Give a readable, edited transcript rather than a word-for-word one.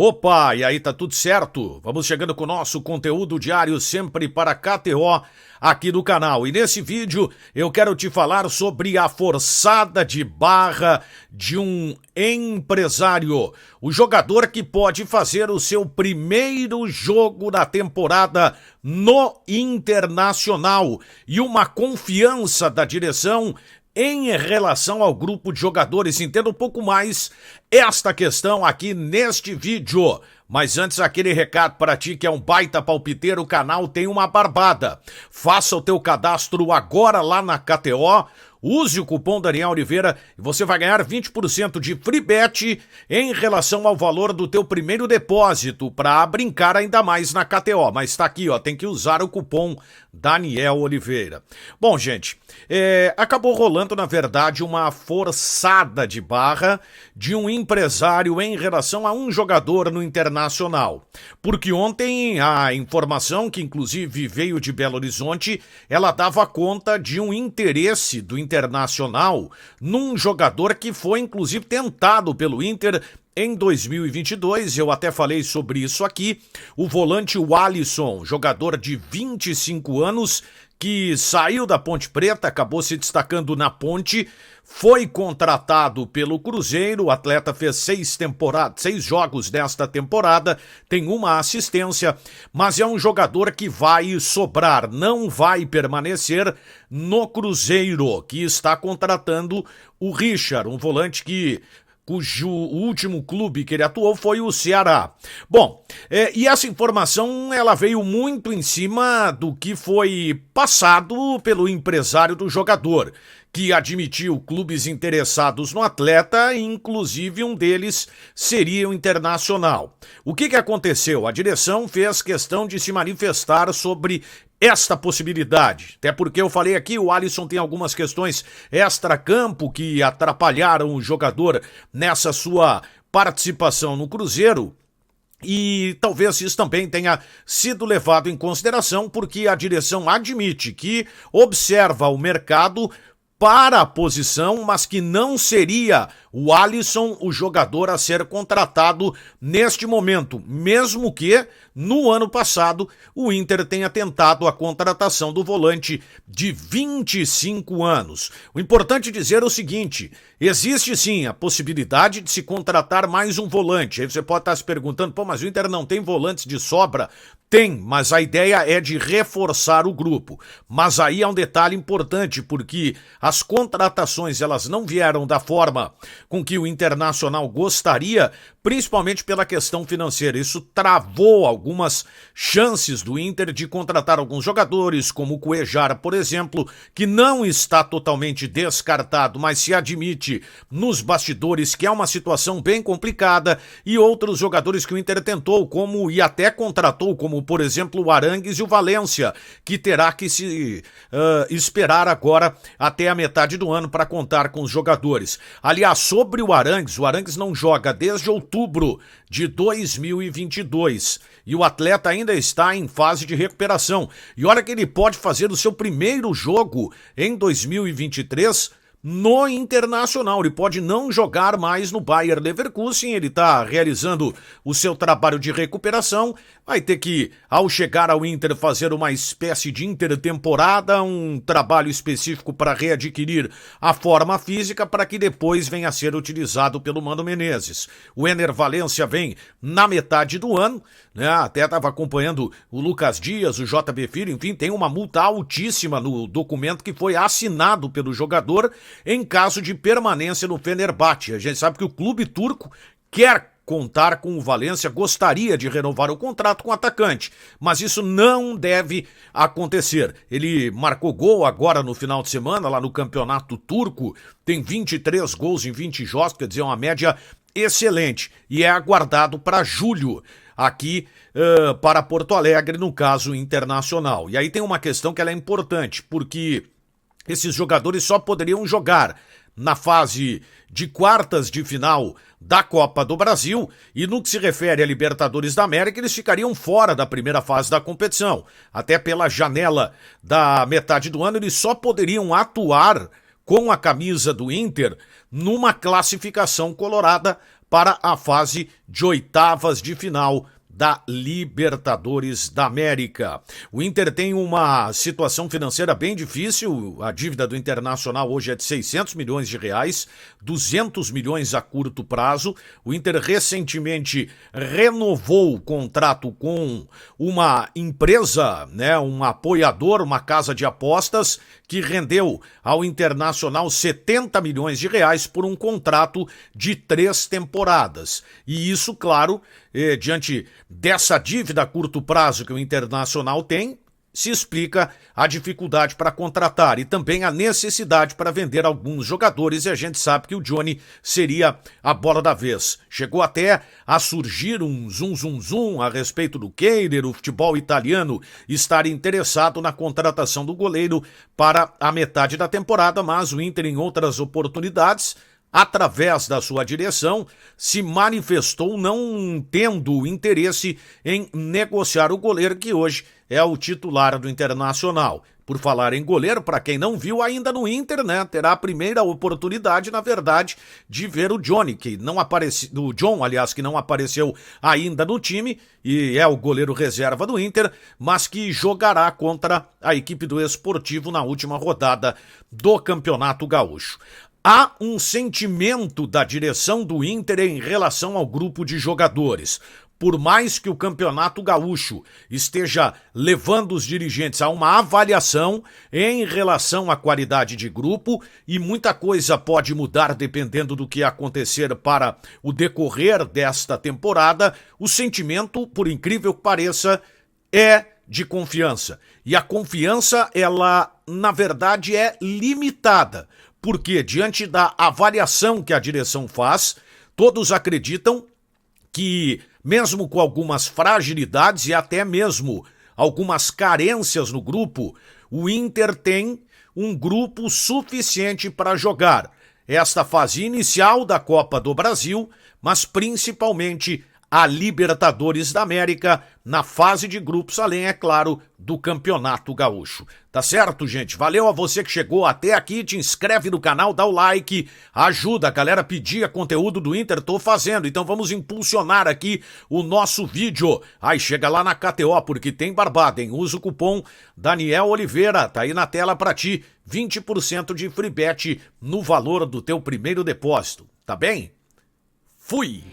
Opa, e aí, tá tudo certo? Vamos chegando com o nosso conteúdo diário sempre para KTO aqui do canal. E nesse vídeo eu quero te falar sobre a forçada de barra de um empresário. O jogador que pode fazer o seu primeiro jogo da temporada no Internacional e uma confiança da direção em relação ao grupo de jogadores. Entenda um pouco mais esta questão aqui neste vídeo. Mas antes, aquele recado para ti que é um baita palpiteiro, o canal tem uma barbada. Faça o teu cadastro agora lá na KTO. Use o cupom Daniel Oliveira e você vai ganhar 20% de free bet em relação ao valor do teu primeiro depósito para brincar ainda mais na KTO. Mas tá aqui, ó, tem que usar o cupom Daniel Oliveira. Bom, gente, acabou rolando, na verdade, uma forçada de barra de um empresário em relação a um jogador no Internacional. Porque ontem a informação, que inclusive veio de Belo Horizonte, ela dava conta de um interesse do Internacional num jogador que foi inclusive tentado pelo Inter em 2022, eu até falei sobre isso aqui, o volante Alisson, jogador de 25 anos, que saiu da Ponte Preta, acabou se destacando na Ponte, foi contratado pelo Cruzeiro, o atleta fez 6 jogos desta temporada, tem uma assistência, mas é um jogador que vai sobrar, não vai permanecer no Cruzeiro, que está contratando o Richard, um volante cujo último clube que ele atuou foi o Ceará. Bom, e essa informação ela veio muito em cima do que foi passado pelo empresário do jogador, que admitiu clubes interessados no atleta, inclusive um deles seria o Internacional. O que aconteceu? A direção fez questão de se manifestar sobre esta possibilidade, até porque eu falei aqui, o Alisson tem algumas questões extra-campo que atrapalharam o jogador nessa sua participação no Cruzeiro, e talvez isso também tenha sido levado em consideração porque a direção admite que observa o mercado para a posição, mas que não seria o Alisson o jogador a ser contratado neste momento, mesmo que no ano passado o Inter tenha tentado a contratação do volante de 25 anos. O importante dizer é o seguinte, existe sim a possibilidade de se contratar mais um volante. Aí você pode estar se perguntando, pô, mas o Inter não tem volantes de sobra? Tem, mas a ideia é de reforçar o grupo. Mas aí há um detalhe importante, porque as contratações elas não vieram da forma com que o Internacional gostaria, principalmente pela questão financeira. Isso travou algumas chances do Inter de contratar alguns jogadores, como o Cuejara, por exemplo, que não está totalmente descartado, mas se admite nos bastidores que é uma situação bem complicada, e outros jogadores que o Inter tentou, como e até contratou, como por exemplo o Arangues e o Valência, que terá que se esperar agora até a metade do ano para contar com os jogadores. Aliás, sobre o Arangues não joga desde outubro de 2022 e o atleta ainda está em fase de recuperação. E olha que ele pode fazer o seu primeiro jogo em 2023 no Internacional. Ele pode não jogar mais no Bayer Leverkusen, ele está realizando o seu trabalho de recuperação, vai ter que, ao chegar ao Inter, fazer uma espécie de intertemporada, um trabalho específico para readquirir a forma física, para que depois venha a ser utilizado pelo Mano Menezes. O Ener Valencia vem na metade do ano, né? Até estava acompanhando o Lucas Dias, o JB Filho, enfim, tem uma multa altíssima no documento que foi assinado pelo jogador em caso de permanência no Fenerbahçe. A gente sabe que o clube turco quer contar com o Valência, gostaria de renovar o contrato com o atacante, mas isso não deve acontecer. Ele marcou gol agora no final de semana, lá no campeonato turco, tem 23 gols em 20 jogos, quer dizer, uma média excelente, e é aguardado para julho, aqui para Porto Alegre, no caso Internacional. E aí tem uma questão que ela é importante, porque esses jogadores só poderiam jogar na fase de quartas de final da Copa do Brasil, e no que se refere a Libertadores da América, eles ficariam fora da primeira fase da competição. Até pela janela da metade do ano, eles só poderiam atuar com a camisa do Inter numa classificação colorada para a fase de oitavas de final da Libertadores da América. O Inter tem uma situação financeira bem difícil, a dívida do Internacional hoje é de 600 milhões de reais, 200 milhões a curto prazo. O Inter recentemente renovou o contrato com uma empresa, um apoiador, uma casa de apostas, que rendeu ao Internacional 70 milhões de reais por um contrato de 3 temporadas. E isso, claro, diante dessa dívida a curto prazo que o Internacional tem, se explica a dificuldade para contratar e também a necessidade para vender alguns jogadores, e a gente sabe que o Johnny seria a bola da vez. Chegou até a surgir um zum a respeito do Kehler, o futebol italiano estar interessado na contratação do goleiro para a metade da temporada, mas o Inter, em outras oportunidades, através da sua direção, se manifestou não tendo interesse em negociar o goleiro que hoje é o titular do Internacional. Por falar em goleiro, para quem não viu ainda no Inter, terá a primeira oportunidade, na verdade, de ver o Johnny, que não apareceu, o John, aliás, que não apareceu ainda no time e é o goleiro reserva do Inter, mas que jogará contra a equipe do Esportivo na última rodada do Campeonato Gaúcho. Há um sentimento da direção do Inter em relação ao grupo de jogadores. Por mais que o Campeonato Gaúcho esteja levando os dirigentes a uma avaliação em relação à qualidade de grupo, e muita coisa pode mudar dependendo do que acontecer para o decorrer desta temporada, o sentimento, por incrível que pareça, é de confiança. E a confiança, ela, na verdade, é limitada. Porque, diante da avaliação que a direção faz, todos acreditam que, mesmo com algumas fragilidades e até mesmo algumas carências no grupo, o Inter tem um grupo suficiente para jogar esta fase inicial da Copa do Brasil, mas principalmente a Libertadores da América na fase de grupos, além, é claro, do Campeonato Gaúcho. Tá certo, gente? Valeu a você que chegou até aqui, te inscreve no canal, dá o like, ajuda a galera a pedir conteúdo do Inter, tô fazendo, então vamos impulsionar aqui o nosso vídeo. Aí chega lá na KTO, porque tem barbada, hein? Usa o cupom Daniel Oliveira, tá aí na tela pra ti, 20% de free bet no valor do teu primeiro depósito, tá bem? Fui!